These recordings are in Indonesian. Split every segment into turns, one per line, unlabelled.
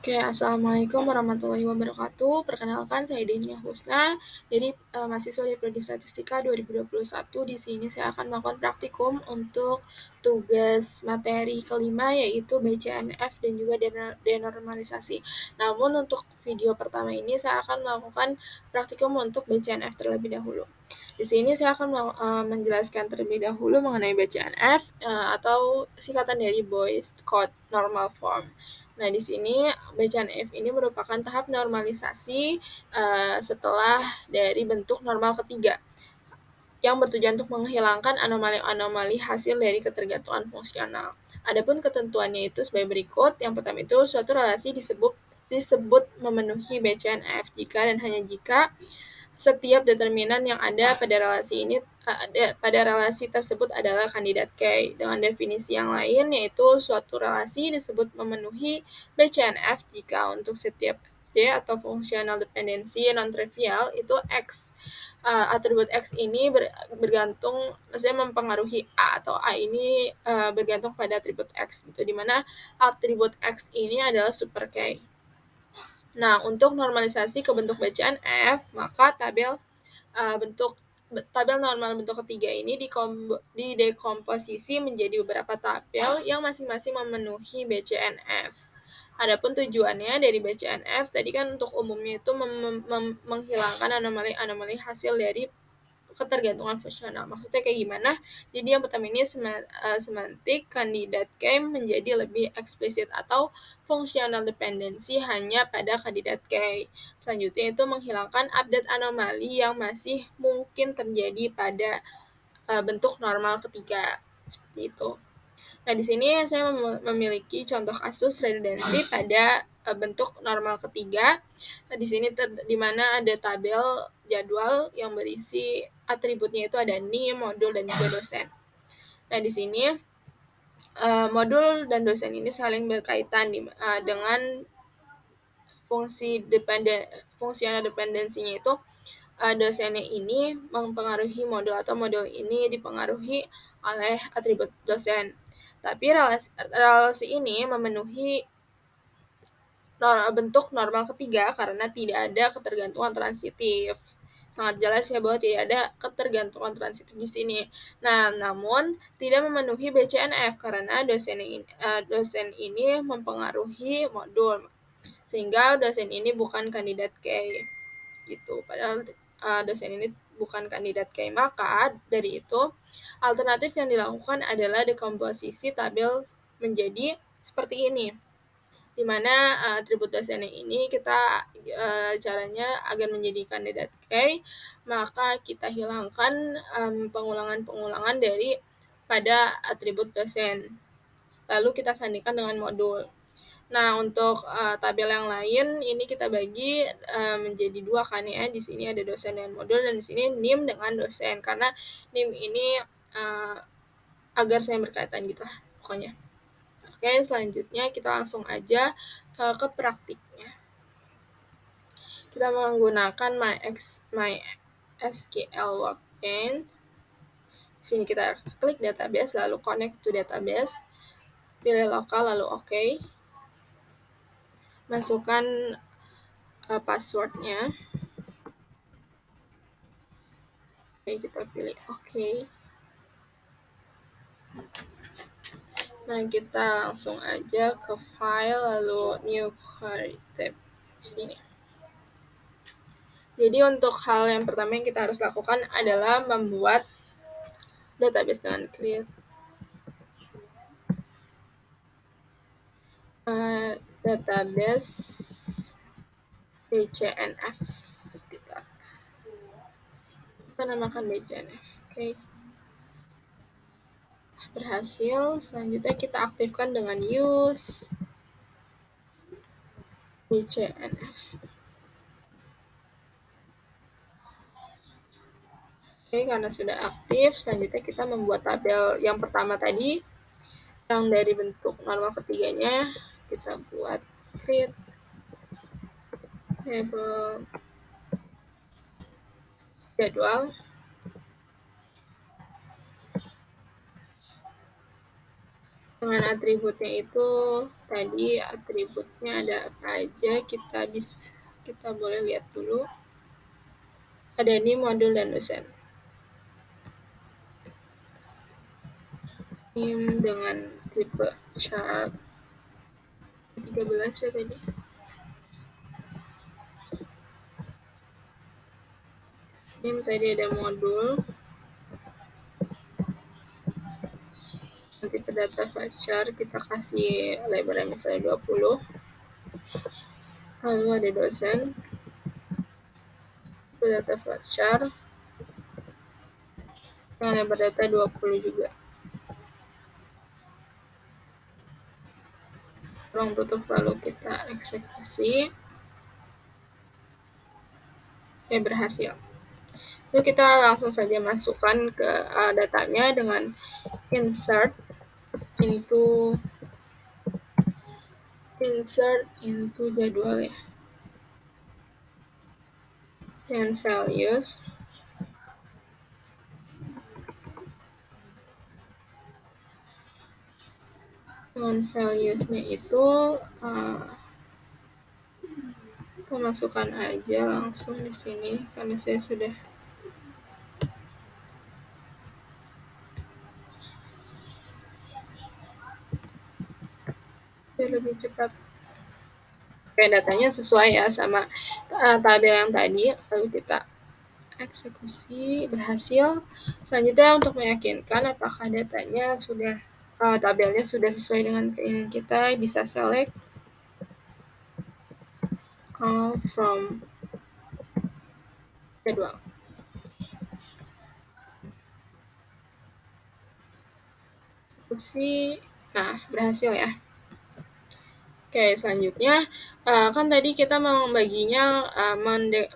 Oke, assalamualaikum warahmatullahi wabarakatuh. Perkenalkan, saya Denia Husna. Jadi mahasiswa di Prodi Statistika 2021. Di sini saya akan melakukan praktikum untuk tugas materi kelima, yaitu BCNF dan juga denormalisasi. Namun untuk video pertama ini saya akan melakukan praktikum untuk BCNF terlebih dahulu. Di sini saya akan menjelaskan terlebih dahulu mengenai BCNF atau singkatan dari Boyce Code Normal Form. Nah, di sini BCNF ini merupakan tahap normalisasi setelah dari bentuk normal ketiga yang bertujuan untuk menghilangkan anomali-anomali hasil dari ketergantungan fungsional. Adapun ketentuannya itu sebagai berikut. Yang pertama itu suatu relasi disebut memenuhi BCNF jika dan hanya jika setiap determinan yang ada pada relasi tersebut adalah kandidat K. Dengan definisi yang lain, yaitu suatu relasi disebut memenuhi BCNF jika untuk setiap D atau fungsional dependensi non-trivial itu X. Atribut X ini bergantung, maksudnya mempengaruhi A, atau A ini bergantung pada atribut X gitu, dimana atribut X ini adalah super K. Nah, untuk normalisasi ke bentuk BCNF, maka tabel normal bentuk ketiga ini didekomposisi menjadi beberapa tabel yang masing-masing memenuhi BCNF. Adapun tujuannya dari BCNF tadi kan untuk umumnya itu menghilangkan anomali-anomali hasil dari ketergantungan fungsional. Maksudnya kayak gimana? Jadi yang pertama ini semantik kandidat K menjadi lebih eksplisit atau fungsional dependensi hanya pada kandidat K. Selanjutnya itu menghilangkan update anomali yang masih mungkin terjadi pada bentuk normal ketiga. Seperti itu. Nah, di sini saya memiliki contoh kasus redundansi pada bentuk normal ketiga. Di sini di mana ada tabel jadwal yang berisi atributnya itu ada NIM, modul, dan juga dosen. Nah, di sini modul dan dosen ini saling berkaitan dengan fungsional dependensinya itu dosennya ini mempengaruhi modul atau modul ini dipengaruhi oleh atribut dosen. Tapi relasi ini memenuhi bentuk normal ketiga karena tidak ada ketergantungan transitif. Sangat jelas ya bahwa tidak ada ketergantungan transitif di sini. Nah, namun tidak memenuhi BCNF karena dosen ini mempengaruhi modul. Sehingga dosen ini bukan kandidat K gitu. Padahal dosen ini bukan kandidat K. Maka dari itu alternatif yang dilakukan adalah dekomposisi tabel menjadi seperti ini, di mana atribut dosen ini kita caranya agar menjadi kandidat K, maka kita hilangkan pengulangan-pengulangan dari pada atribut dosen. Lalu kita sandingkan dengan modul. Nah, untuk tabel yang lain ini kita bagi menjadi dua kan ya. Di sini ada dosen dan modul, dan di sini NIM dengan dosen karena NIM ini agar saya berkaitan gitu lah pokoknya. Oke, selanjutnya kita langsung aja ke praktiknya. Kita menggunakan MySQL Workbench. Di sini kita klik database, lalu connect to database, pilih lokal, lalu OK. Masukkan passwordnya. Oke, kita pilih OK. Nah, kita langsung aja ke file, lalu new query tab di sini. Jadi untuk hal yang pertama yang kita harus lakukan adalah membuat database dengan create database BCNF. Kita namakan BCNF. Oke. Berhasil. Selanjutnya kita aktifkan dengan use BCNF. Oke, karena sudah aktif, selanjutnya kita membuat tabel yang pertama tadi, yang dari bentuk normal ketiganya, kita buat create table jadwal. Dengan atributnya itu tadi atributnya ada apa aja, kita boleh lihat dulu. Ada nim, modul, dan dosen. Nim dengan tipe sharp 13 ya tadi. Nim tadi ada modul. Nanti ke data voucher kita kasih lebarnya misalnya 20. Lalu ada dosen. Ke data voucher yang lebar data 20 juga. Ruang tutup lalu kita eksekusi. Ya, berhasil. Lalu kita langsung saja masukkan ke datanya dengan insert into jadwal ya. Dan values. Dengan values-nya itu kita masukkan aja langsung di sini karena saya sudah biar lebih cepat. Oke, datanya sesuai ya sama tabel yang tadi. Lalu kita eksekusi, berhasil. Selanjutnya untuk meyakinkan apakah datanya sudah tabelnya sudah sesuai dengan keinginan kita, bisa select all from jadwal. Eksekusi, nah berhasil ya. Oke, selanjutnya kan tadi kita membaginya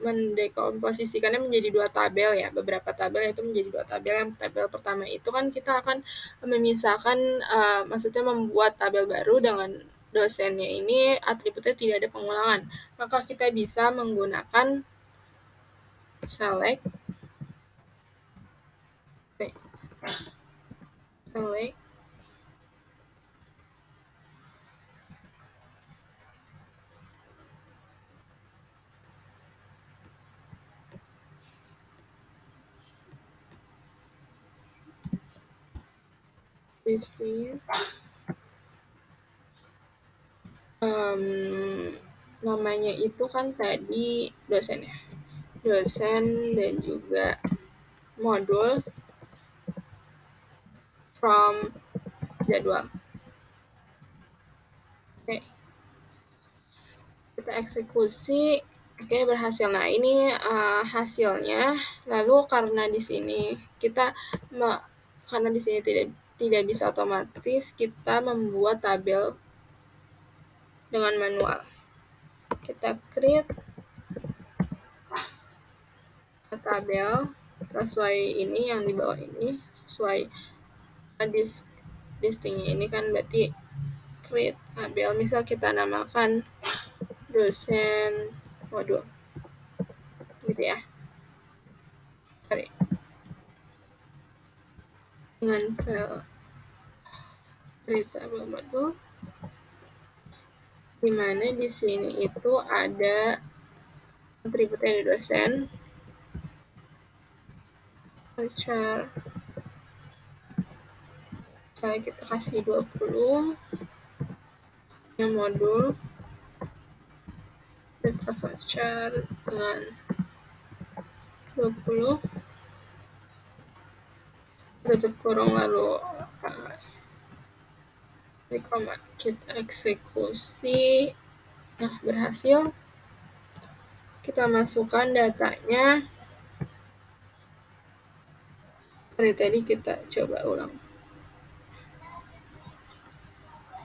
mendekomposisikannya menjadi 2 tabel ya, beberapa tabel itu menjadi 2 tabel. Yang tabel pertama itu kan kita akan memisahkan, maksudnya membuat tabel baru dengan dosennya ini atributnya tidak ada pengulangan. Maka kita bisa menggunakan select listing namanya itu kan tadi dosen ya, dosen dan juga modul from jadwal. Oke, kita eksekusi. Oke, berhasil. Nah, ini hasilnya. Lalu karena di sini tidak bisa otomatis, kita membuat tabel dengan manual. Kita create tabel sesuai ini yang di bawah ini, sesuai listingnya ini kan berarti create tabel. Misal kita namakan dosen modul gitu ya. Dengan file create tabel modul, dimana di sini itu ada atributnya di dosen, voucher, misalnya kita kasih 20, yang modul, data voucher dengan 20, tutup kurung lalu kita eksekusi. Nah, berhasil. Kita masukkan datanya. Dari tadi kita coba ulang.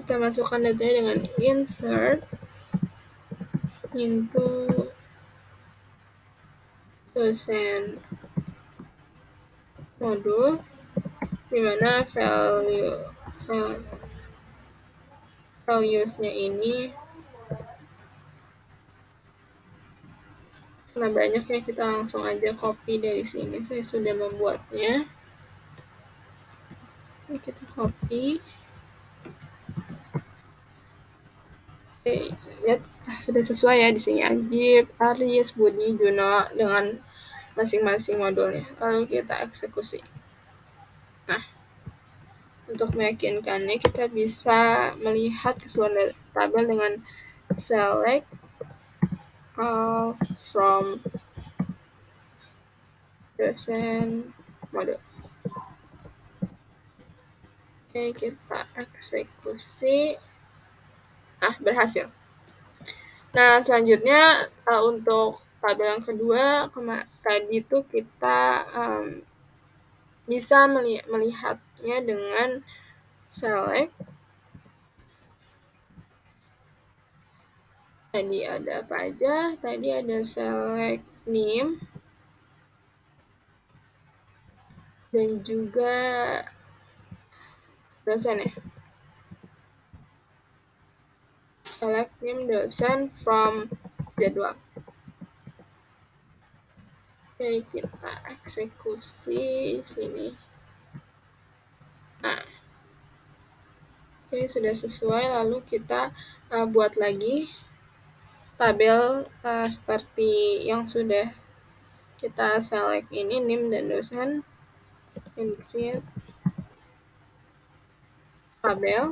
Kita masukkan datanya dengan insert into dosen modul, dimana values-nya ini karena banyak ya, kita langsung aja copy dari sini. Saya sudah membuatnya. Ini kita copy. Oke, lihat sudah sesuai ya di sini Ajib, Aris, Budi, Juno dengan masing-masing modulnya. Lalu kita eksekusi. Nah, untuk meyakinkannya kita bisa melihat keseluruhan tabel dengan select all from dosen modul. Oke, kita eksekusi. Nah, berhasil. Nah, selanjutnya untuk tabel yang kedua, tadi itu kita bisa melihatnya dengan select. Tadi ada apa aja? Tadi ada select name dan juga dosen ya. Select name dosen from jadwal. Oke, kita eksekusi sini. Nah, oke, sudah sesuai. Lalu kita buat lagi tabel seperti yang sudah kita select ini, name dan dosen, and create tabel.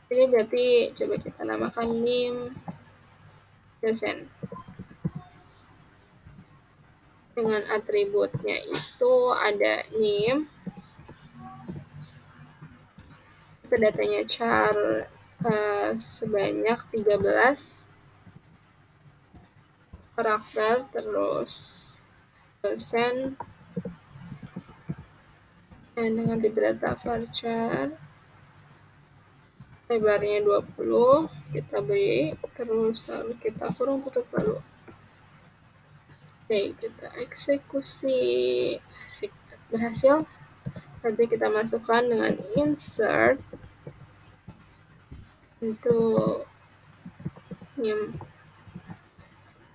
Ini berarti coba kita namakan name dosen. Dengan atributnya itu ada name, itu datanya char sebanyak 13 karakter, terus dosen dengan tipe data varchar lebarnya 20, kita beri, terus lalu kita kurung tutup lalu. Oke, kita eksekusi. Asik, berhasil. Nanti kita masukkan dengan insert untuk name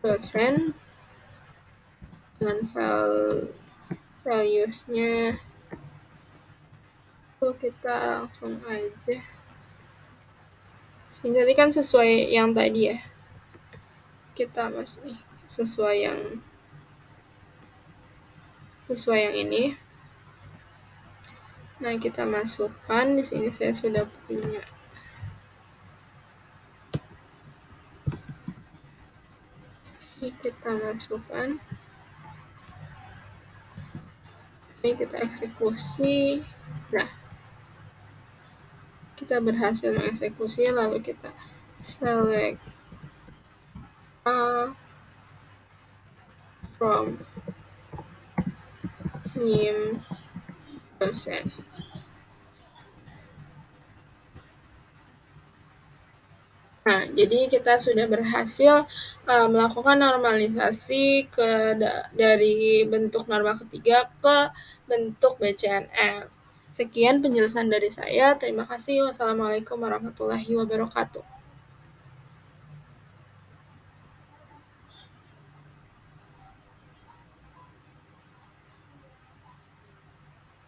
dosen dengan values-nya itu kita langsung aja. Jadi kan sesuai yang tadi ya. Kita masih sesuai yang ini. Nah, kita masukkan di sini saya sudah punya. Ini kita masukkan. Ini kita eksekusi. Nah, kita berhasil mengeksekusi, lalu kita select all from name dosen. Nah, jadi kita sudah berhasil melakukan normalisasi dari bentuk norma ketiga ke bentuk BCNF. Sekian penjelasan dari saya. Terima kasih. Wassalamualaikum warahmatullahi wabarakatuh.